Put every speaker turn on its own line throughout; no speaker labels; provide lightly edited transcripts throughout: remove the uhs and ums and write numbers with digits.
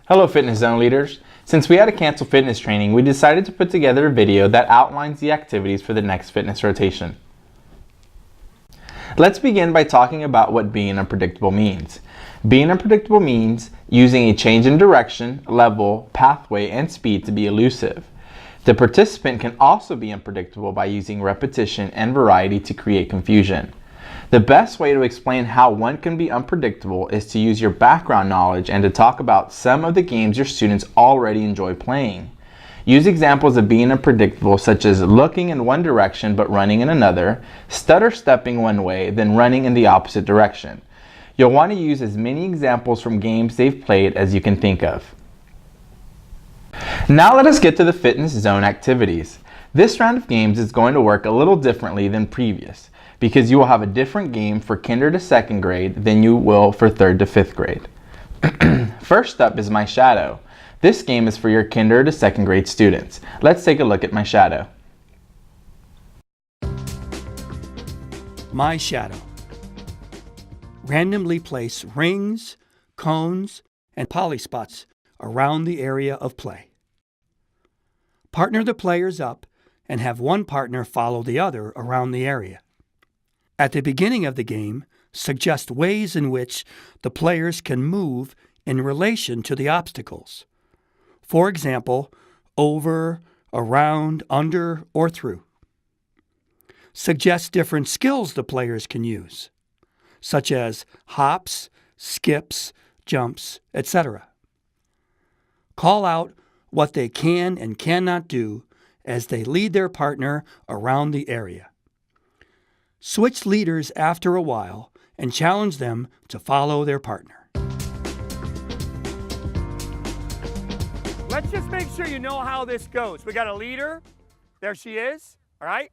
Hello Fitness Zone leaders. Since we had to cancel fitness training, we decided to put together a video that outlines the activities for the next fitness rotation. Let's begin by talking about what being unpredictable means. Being unpredictable means using a change in direction, level, pathway, and speed to be elusive. The participant can also be unpredictable by using repetition and variety to create confusion. The best way to explain how one can be unpredictable is to use your background knowledge and to talk about some of the games your students already enjoy playing. Use examples of being unpredictable such as looking in one direction but running in another, stutter stepping one way then running in the opposite direction. You'll want to use as many examples from games they've played as you can think of. Now let us get to the Fitness Zone activities. This round of games is going to work a little differently than previous, because you will have a different game for kinder to second grade than you will for third to fifth grade. First up is My Shadow. This game is for your kinder to second grade students. Let's take a look at My Shadow.
My Shadow. Randomly place rings, cones, and polyspots around the area of play. Partner the players up and have one partner follow the other around the area. At the beginning of the game, suggest ways in which the players can move in relation to the obstacles. For example, over, around, under, or through. Suggest different skills the players can use, such as hops, skips, jumps, etc. Call out what they can and cannot do as they lead their partner around the area. Switch leaders after a while and challenge them to follow their partner.
Let's just make sure you know how this goes. We got a leader. There she is. All right?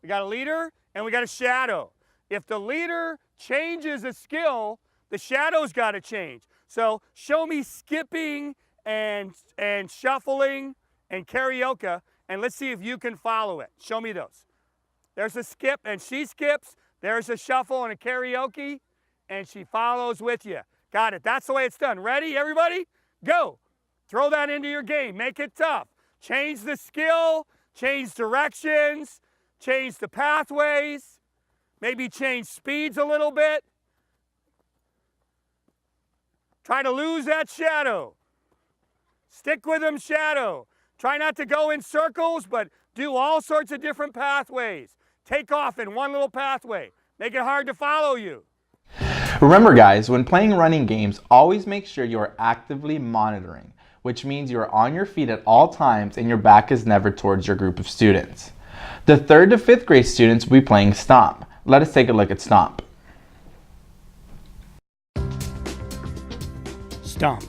We got a leader and we got a shadow. If the leader changes a skill, the shadow's got to change. So show me skipping and shuffling and karaoke, and let's see if you can follow it. Show me those. There's a skip, and she skips. There's a shuffle and a karaoke, and she follows with you. Got it. That's the way it's done. Ready, everybody? Go. Throw that into your game. Make it tough. Change the skill, change directions, change the pathways, maybe change speeds a little bit. Try to lose that shadow. Stick with them, shadow. Try not to go in circles, but do all sorts of different pathways. Take off in one little pathway. Make it hard to follow you.
Remember guys, when playing running games, always make sure you are actively monitoring, which means you are on your feet at all times and your back is never towards your group of students. The third to fifth grade students will be playing Stomp. Let us take a look at Stomp.
Stomp.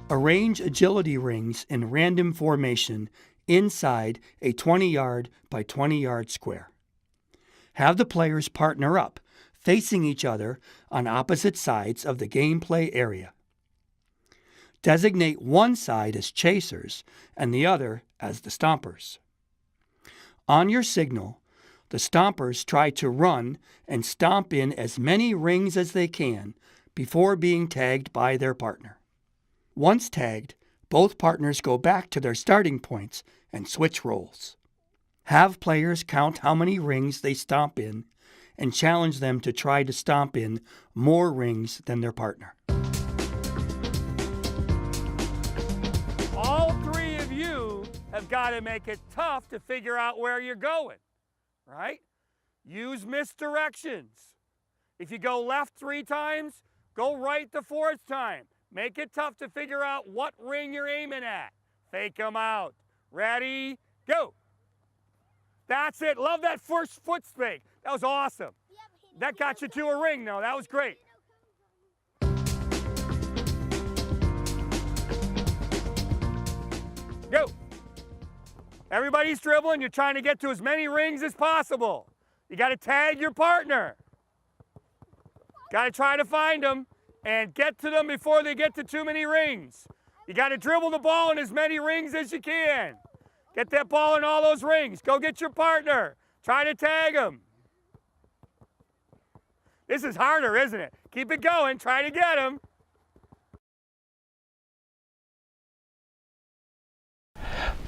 Arrange agility rings in random formation inside a 20-yard by 20-yard square. Have the players partner up, facing each other on opposite sides of the gameplay area. Designate one side as chasers and the other as the stompers. On your signal, the stompers try to run and stomp in as many rings as they can before being tagged by their partner. Once tagged, both partners go back to their starting points and switch roles. Have players count how many rings they stomp in and challenge them to try to stomp in more rings than their partner.
All three of you have got to make it tough to figure out where you're going, right? Use misdirections. If you go left 3 times, go right the 4th time. Make it tough to figure out what ring you're aiming at. Fake them out. Ready, go. That's it. Love that first foot spake. That was awesome. That got you to a ring, though. That was great. Go. Everybody's dribbling. You're trying to get to as many rings as possible. You got to tag your partner. Got to try to find them and get to them before they get to too many rings. You got to dribble the ball in as many rings as you can. Get that ball in all those rings. Go get your partner. Try to tag them. This is harder, isn't it? Keep it going. Try to get them.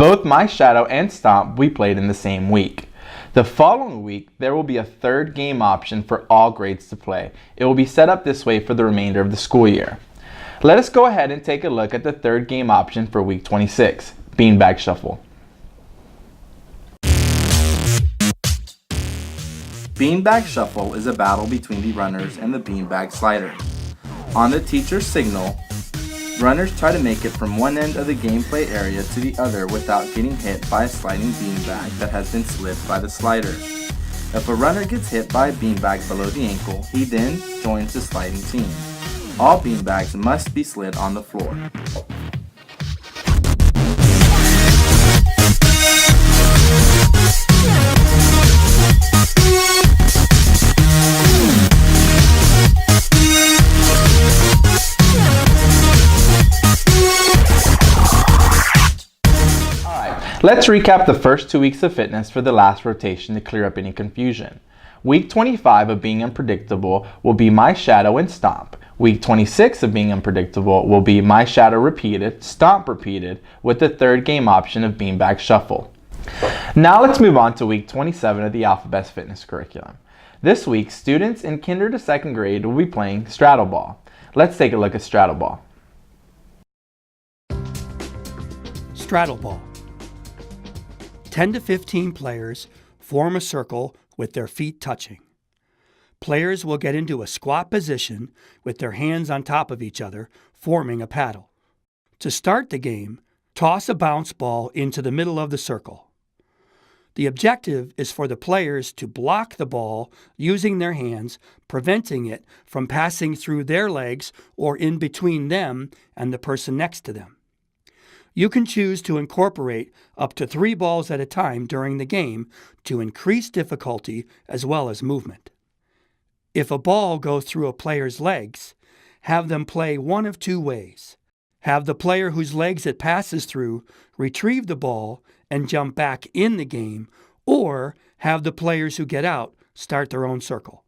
Both My Shadow and Stomp we played in the same week. The following week, there will be a third game option for all grades to play. It will be set up this way for the remainder of the school year. Let us go ahead and take a look at the third game option for week 26, Beanbag Shuffle. Beanbag Shuffle is a battle between the runners and the beanbag slider. On the teacher's signal, runners try to make it from one end of the gameplay area to the other without getting hit by a sliding beanbag that has been slid by the slider. If a runner gets hit by a beanbag below the ankle, he then joins the sliding team. All beanbags must be slid on the floor. Let's recap the first 2 weeks of fitness for the last rotation to clear up any confusion. Week 25 of Being Unpredictable will be My Shadow and Stomp. Week 26 of Being Unpredictable will be My Shadow repeated, Stomp repeated, with the third game option of Beanbag Shuffle. Now let's move on to week 27 of the Alphabest fitness curriculum. This week, students in kinder to second grade will be playing straddle ball. Let's take a look at straddle ball.
Straddle ball. 10 to 15 players form a circle with their feet touching. Players will get into a squat position with their hands on top of each other, forming a paddle. To start the game, toss a bounce ball into the middle of the circle. The objective is for the players to block the ball using their hands, preventing it from passing through their legs or in between them and the person next to them. You can choose to incorporate up to 3 balls at a time during the game to increase difficulty as well as movement. If a ball goes through a player's legs, have them play one of 2 ways. Have the player whose legs it passes through retrieve the ball and jump back in the game, or have the players who get out start their own circle.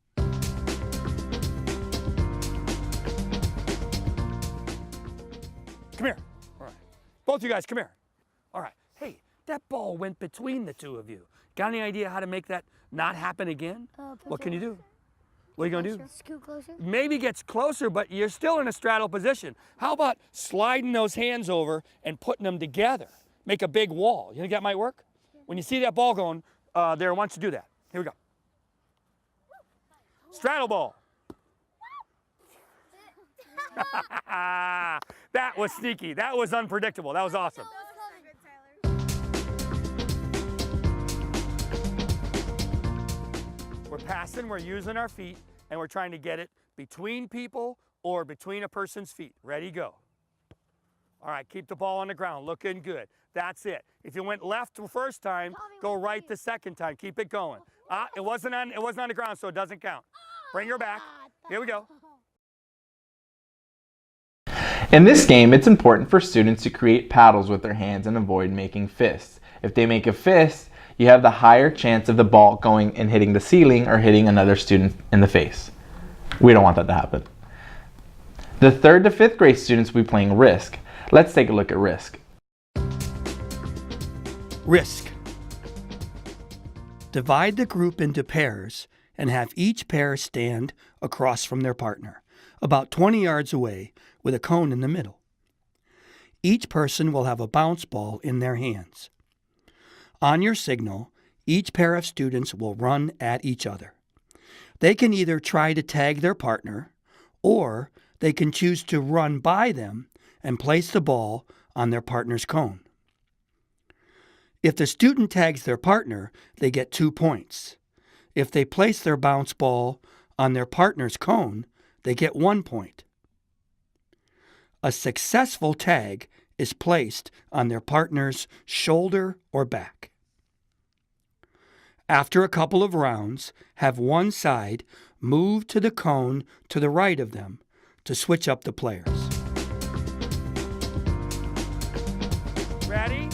Come here. Both of you guys, come here. All right. Hey, that ball went between the two of you. Got any idea how to make that not happen again? What can you do? What are you going to do?
Scoot closer.
Maybe gets closer, but you're still in a straddle position. How about sliding those hands over and putting them together? Make a big wall. You think that might work? When you see that ball going there, why don't you do that? Here we go. Straddle ball. That was sneaky. That was unpredictable. That was awesome. We're passing, we're using our feet, and we're trying to get it between people or between a person's feet. Ready, go. All right, keep the ball on the ground. Looking good. That's it. If you went left the first time, go right the second time. Keep it going. It wasn't on the ground, so it doesn't count. Bring her back. Here we go.
In this game, it's important for students to create paddles with their hands and avoid making fists. If they make a fist, you have the higher chance of the ball going and hitting the ceiling or hitting another student in the face. We don't want that to happen. The 3rd to 5th grade students will be playing Risk. Let's take a look at Risk.
Risk. Divide the group into pairs and have each pair stand across from their partner, about 20 yards away, with a cone in the middle. Each person will have a bounce ball in their hands. On your signal, each pair of students will run at each other. They can either try to tag their partner, or they can choose to run by them and place the ball on their partner's cone. If the student tags their partner, they get 2 points. If they place their bounce ball on their partner's cone, they get 1 point. A successful tag is placed on their partner's shoulder or back. After a couple of rounds, have one side move to the cone to the right of them to switch up the players.
Ready?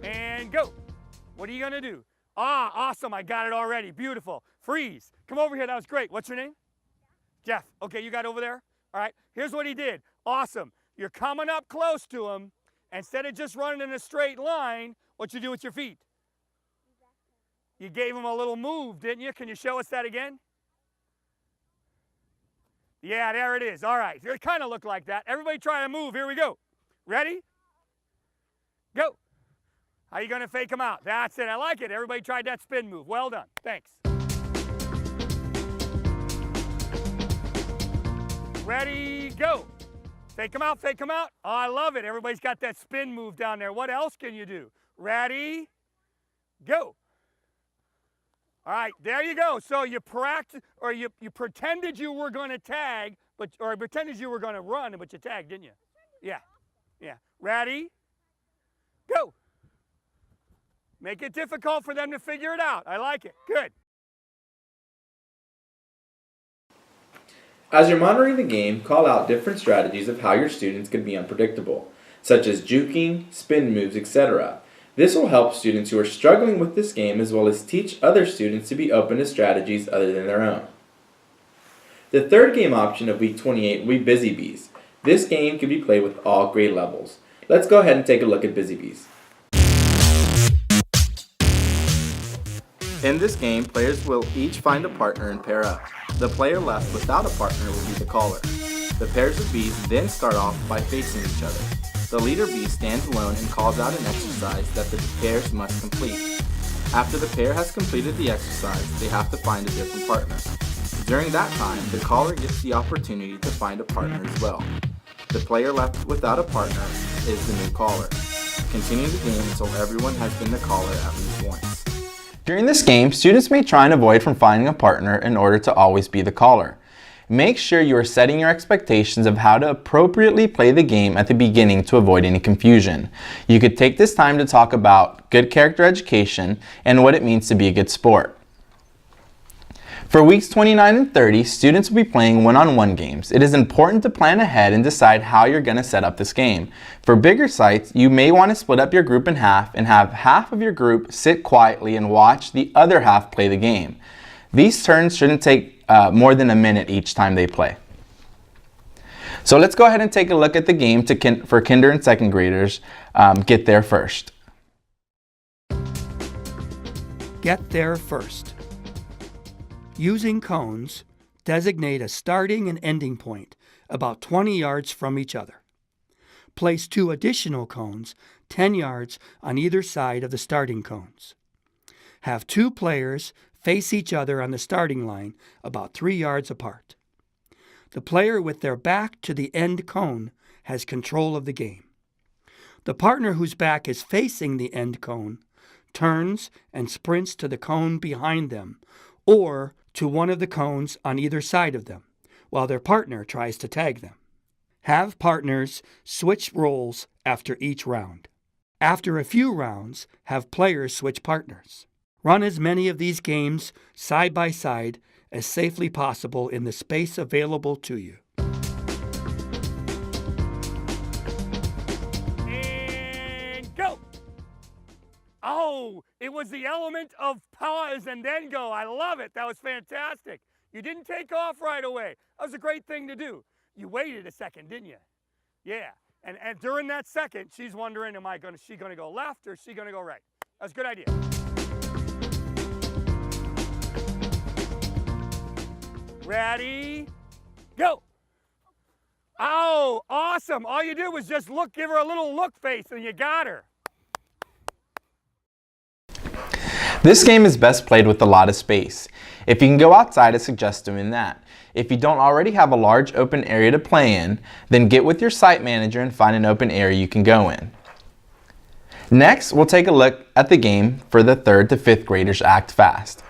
And go. What are you going to do? Awesome. I got it already. Beautiful. Freeze. Come over here. That was great. What's your name? Jeff. Okay, you got over there? All right. Here's what he did. Awesome. You're coming up close to him, Instead of just running in a straight line, what you do with your feet? You gave them a little move, didn't you? Can you show us that again? Yeah, there it is. All right. It kind of looked like that. Everybody try to move. Here we go. Ready? Go. How are you going to fake them out? That's it. I like it. Everybody tried that spin move. Well done. Thanks. Ready, go. Fake them out, fake them out. Oh, I love it. Everybody's got that spin move down there. What else can you do? Ready, go. All right, there you go. So you practice, or you pretended you were going to tag, or pretended you were going to run, but you tagged, didn't you? Yeah, yeah. Ready, go. Make it difficult for them to figure it out. I like it. Good.
As you're monitoring the game, call out different strategies of how your students can be unpredictable, such as juking, spin moves, etc. This will help students who are struggling with this game as well as teach other students to be open to strategies other than their own. The third game option of week 28 will be Busy Bees. This game can be played with all grade levels. Let's go ahead and take a look at Busy Bees. In this game, players will each find a partner and pair up. The player left without a partner will be the caller. The pairs of bees then start off by facing each other. The leader bee stands alone and calls out an exercise that the pairs must complete. After the pair has completed the exercise, they have to find a different partner. During that time, the caller gets the opportunity to find a partner as well. The player left without a partner is the new caller. Continue the game until everyone has been the caller at least once. During this game, students may try and avoid from finding a partner in order to always be the caller. Make sure you are setting your expectations of how to appropriately play the game at the beginning to avoid any confusion. You could take this time to talk about good character education and what it means to be a good sport. For weeks 29 and 30, students will be playing one-on-one games. It is important to plan ahead and decide how you're going to set up this game. For bigger sites, you may want to split up your group in half and have half of your group sit quietly and watch the other half play the game. These turns shouldn't take more than a minute each time they play. So let's go ahead and take a look at the game for kinder and second graders. Get there first.
Get there first. Using cones, designate a starting and ending point about 20 yards from each other. Place 2 additional cones 10 yards on either side of the starting cones. Have 2 players face each other on the starting line about 3 yards apart. The player with their back to the end cone has control of the game. The partner whose back is facing the end cone turns and sprints to the cone behind them or to one of the cones on either side of them, while their partner tries to tag them. Have partners switch roles after each round. After a few rounds, have players switch partners. Run as many of these games side by side as safely possible in the space available to you.
And go! Oh, it was the element of pause and then go. I love it. That was fantastic. You didn't take off right away. That was a great thing to do. You waited a second, didn't you? Yeah. And during that second, she's wondering, she going to go left or is she going to go right? That's a good idea. Ready, go. Oh, awesome. All you did was just give her a little look face and you got her.
This game is best played with a lot of space. If you can go outside, I suggest doing that. If you don't already have a large open area to play in, then get with your site manager and find an open area you can go in. Next, we'll take a look at the game for the 3rd to 5th graders Act Fast.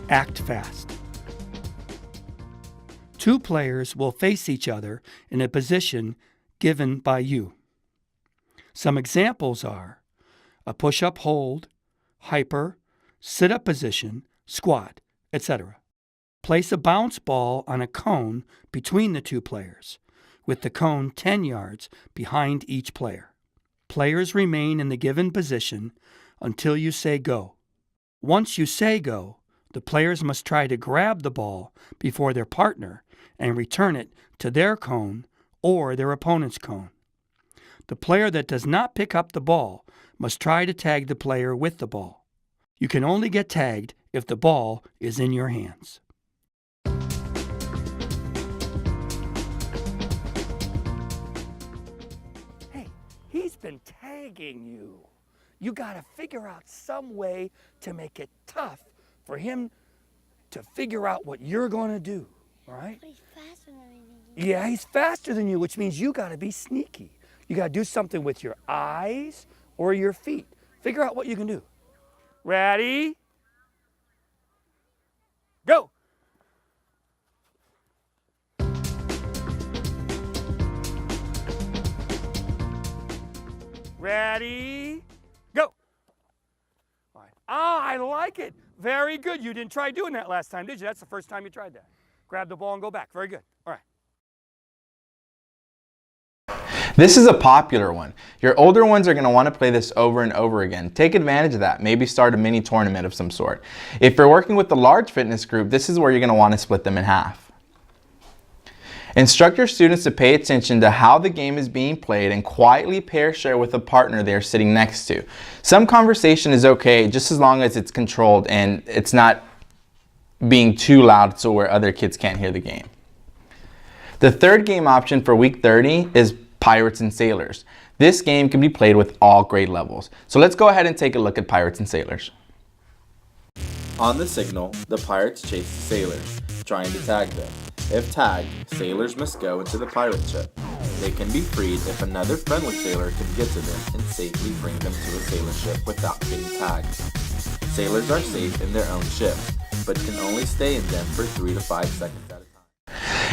Act fast. 2 players will face each other in a position given by you. Some examples are a push-up hold, hyper, sit-up position, squat, etc. Place a bounce ball on a cone between the 2 players, with the cone 10 yards behind each player. Players remain in the given position until you say go. Once you say go, the players must try to grab the ball before their partner and return it to their cone or their opponent's cone. The player that does not pick up the ball must try to tag the player with the ball. You can only get tagged if the ball is in your hands. Hey, he's been tagging you. You got to figure out some way to make it tough for him to figure out what you're going to do, all right?
But he's faster than me.
Yeah, he's faster than you, which means you got to be sneaky. You got to do something with your eyes or your feet. Figure out what you can do.
Ready? Go. Ready? Go. All right. Ah, I like it. Very good. You didn't try doing that last time, did you? That's the first time you tried that. Grab the ball and go back. Very good. All right.
This is a popular one. Your older ones are going to want to play this over and over again. Take advantage of that. Maybe start a mini tournament of some sort. If you're working with a large fitness group, this is where you're going to want to split them in half. Instruct your students to pay attention to how the game is being played and quietly pair share with a partner they are sitting next to. Some conversation is okay just as long as it's controlled and it's not being too loud so where other kids can't hear the game. The third game option for week 30 is Pirates and Sailors. This game can be played with all grade levels. So let's go ahead and take a look at Pirates and Sailors. On the signal, the pirates chase the sailors, trying to tag them. If tagged, sailors must go into the pirate ship. They can be freed if another friendly sailor can get to them and safely bring them to a sailor ship without getting tagged. Sailors are safe in their own ship, but can only stay in them for 3 to 5 seconds at a time.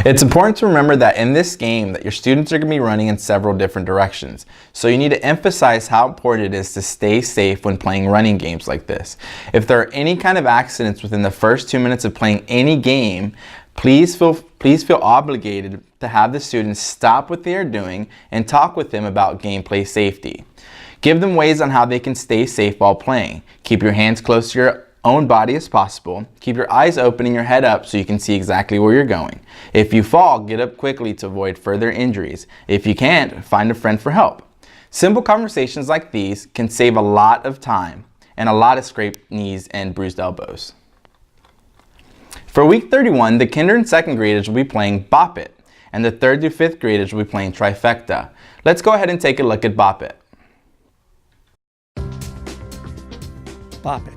It's important to remember that in this game that your students are going to be running in several different directions. So you need to emphasize how important it is to stay safe when playing running games like this. If there are any kind of accidents within the first 2 minutes of playing any game, please feel obligated to have the students stop what they are doing and talk with them about gameplay safety. Give them ways on how they can stay safe while playing. Keep your hands close to your own body as possible. Keep your eyes open and your head up so you can see exactly where you're going. If you fall, get up quickly to avoid further injuries. If you can't, find a friend for help. Simple conversations like these can save a lot of time and a lot of scraped knees and bruised elbows. For week 31, the kinder and second graders will be playing Bop It, and the 3rd through 5th graders will be playing Trifecta. Let's go ahead and take a look at Bop It.
Bop It.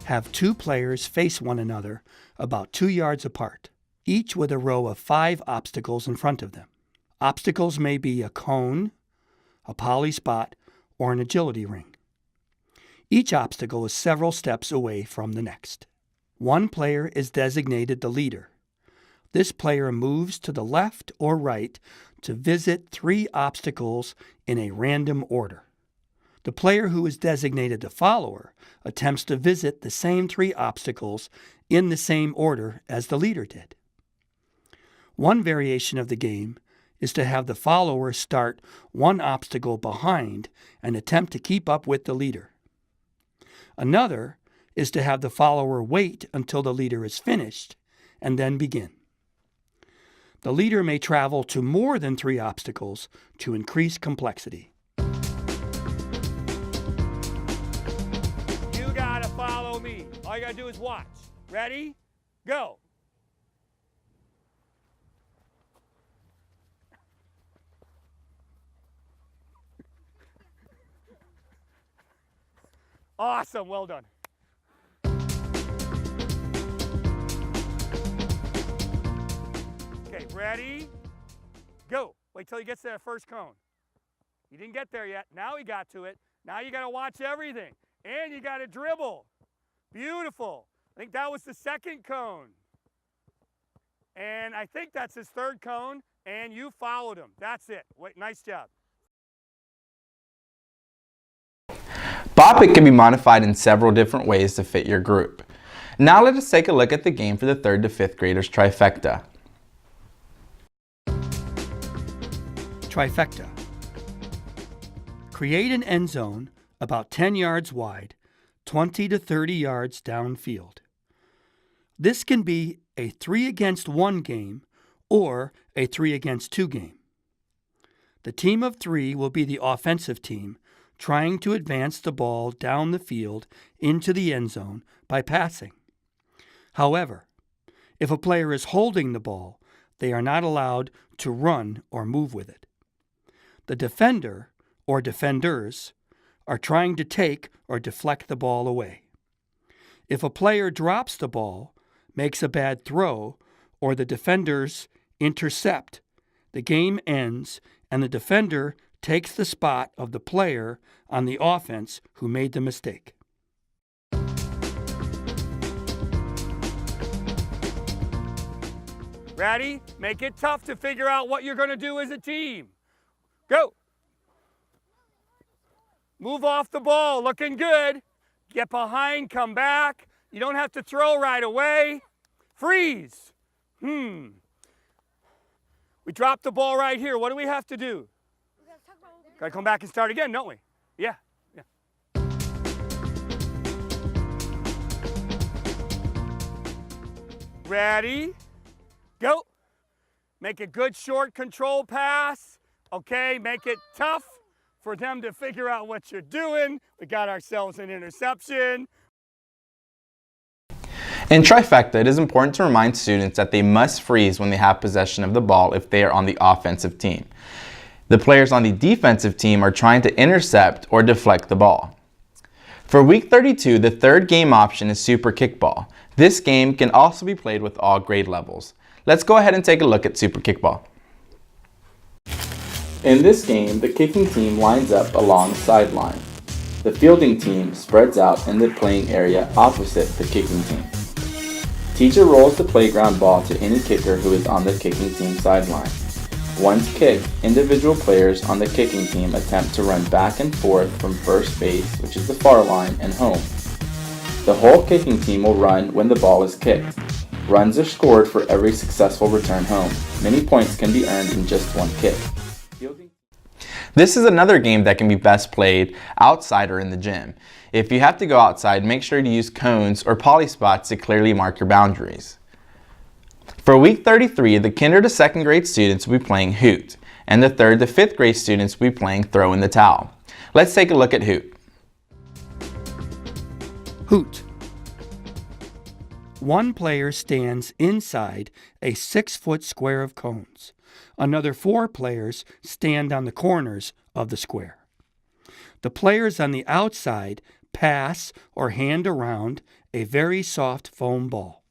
Have 2 players face one another about 2 yards apart, each with a row of 5 obstacles in front of them. Obstacles may be a cone, a poly spot, or an agility ring. Each obstacle is several steps away from the next. One player is designated the leader. This player moves to the left or right to visit 3 obstacles in a random order. The player who is designated the follower attempts to visit the same 3 obstacles in the same order as the leader did. One variation of the game is to have the follower start 1 obstacle behind and attempt to keep up with the leader. Another is to have the follower wait until the leader is finished and then begin. The leader may travel to more than 3 obstacles to increase complexity.
Follow me. All you gotta do is watch. Ready? Go. Awesome. Well done. Okay, ready? Go. Wait till he gets to that first cone. He didn't get there yet. Now he got to it. Now you gotta watch everything. And you got to dribble. Beautiful. I think that was the 2nd cone. And I think that's his 3rd cone, and you followed him. That's it. Wait, nice job.
Bop It can be modified in several different ways to fit your group. Now let us take a look at the game for the 3rd to 5th graders Trifecta.
Trifecta. Create an end zone about 10 yards wide, 20 to 30 yards downfield. This can be a 3-against-1 game or a 3-against-2 game. The team of 3 will be the offensive team, trying to advance the ball down the field into the end zone by passing. However, if a player is holding the ball, they are not allowed to run or move with it. The defender or defenders are trying to take or deflect the ball away. If a player drops the ball, makes a bad throw, or the defenders intercept, the game ends and the defender takes the spot of the player on the offense who made the mistake.
Ready? Make it tough to figure out what you're going to do as a team. Go. Move off the ball, looking good. Get behind, come back. You don't have to throw right away. Freeze. We dropped the ball right here. What do we have to do? Got to come back and start again, don't we? Yeah. Ready? Go. Make a good short control pass. Okay, make it tough for them to figure out what you're doing. We got ourselves an interception.
In trifecta, it is important to remind students that they must freeze when they have possession of the ball if they are on the offensive team. The players on the defensive team are trying to intercept or deflect the ball. For week 32, the third game option is Super Kickball. This game can also be played with all grade levels. Let's go ahead and take a look at Super Kickball. In this game, the kicking team lines up along the sideline. The fielding team spreads out in the playing area opposite the kicking team. Teacher rolls the playground ball to any kicker who is on the kicking team sideline. Once kicked, individual players on the kicking team attempt to run back and forth from first base, which is the far line, and home. The whole kicking team will run when the ball is kicked. Runs are scored for every successful return home. Many points can be earned in just one kick. This is another game that can be best played outside or in the gym. If you have to go outside, make sure to use cones or poly spots to clearly mark your boundaries. For week 33, the kinder to second grade students will be playing Hoot, and the third to fifth grade students will be playing Throw in the Towel. Let's take a look at Hoot.
Hoot. One player stands inside a 6-foot square of cones. Another 4 players stand on the corners of the square. The players on the outside pass or hand around a very soft foam ball.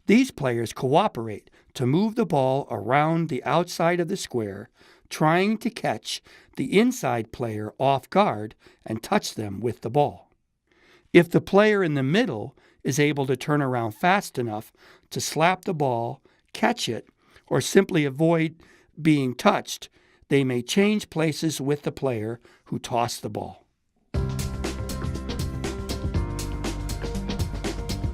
These players cooperate to move the ball around the outside of the square, trying to catch the inside player off guard and touch them with the ball. If the player in the middle is able to turn around fast enough to slap the ball, catch it, or simply avoid being touched, they may change places with the player who tossed the ball.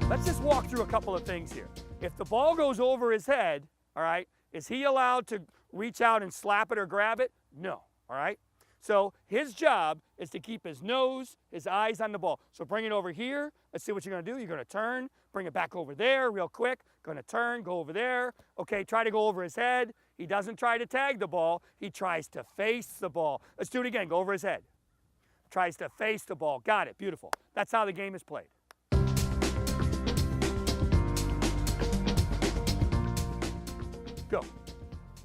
Let's just walk through a couple of things here. If the ball goes over his head, all right, is he allowed to reach out and slap it or grab it? No, all right? So his job is to keep his nose, his eyes on the ball. So bring it over here. Let's see what you're going to do. You're going to turn, bring it back over there real quick. Going to turn, go over there. Okay, try to go over his head. He doesn't try to tag the ball. He tries to face the ball. Let's do it again. Go over his head. Tries to face the ball. Got it. Beautiful. That's how the game is played. Go.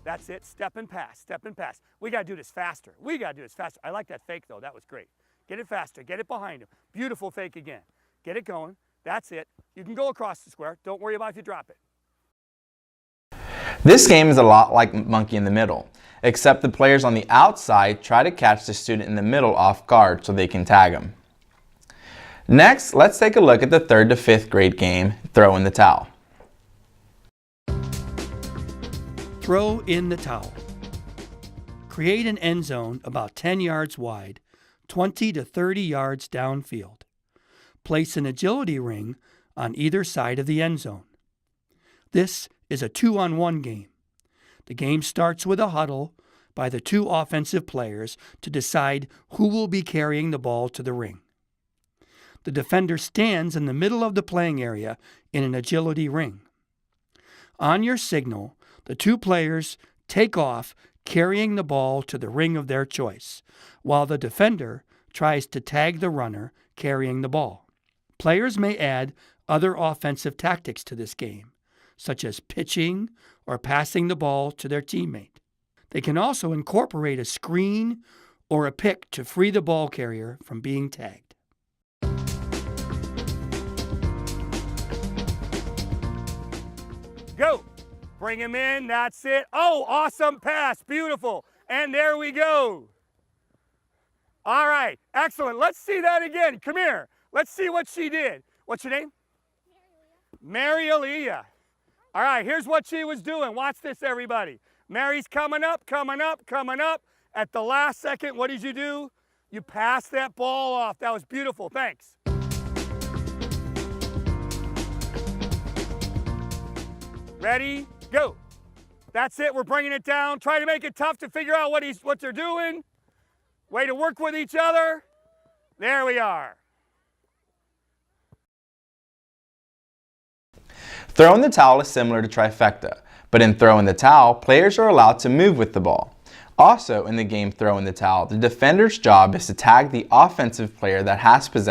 That's it. Step and pass. Step and pass. We got to do this faster. We got to do this faster. I like that fake, though. That was great. Get it faster. Get it behind him. Beautiful fake again. Get it going. That's it. You can go across the square. Don't worry about if you drop it.
This game is a lot like Monkey in the Middle, except the players on the outside try to catch the student in the middle off guard so they can tag him. Next, let's take a look at the 3rd to 5th grade game, Throw in the Towel.
Throw in the towel. Create an end zone about 10 yards wide, 20 to 30 yards downfield. Place an agility ring on either side of the end zone. This is a 2-on-1 game. The game starts with a huddle by the 2 offensive players to decide who will be carrying the ball to the ring. The defender stands in the middle of the playing area in an agility ring. On your signal, The two players take off carrying the ball to the ring of their choice, while the defender tries to tag the runner carrying the ball. Players may add other offensive tactics to this game, such as pitching or passing the ball to their teammate. They can also incorporate a screen or a pick to free the ball carrier from being tagged.
Go. Bring him in. That's it. Oh, awesome pass. Beautiful. And there we go. All right. Excellent. Let's see that again. Come here. Let's see what she did. What's your name? Mary Aaliyah. All right. Here's what she was doing. Watch this, everybody. Mary's coming up, coming up, coming up. At the last second, what did you do? You passed that ball off. That was beautiful. Thanks. Ready? Go. That's it. We're bringing it down. Try to make it tough to figure out what they're doing. Way to work with each other. There we are.
Throwing the towel is similar to trifecta, but in throwing the towel, players are allowed to move with the ball. Also, in the game throwing the towel, the defender's job is to tag the offensive player that has possession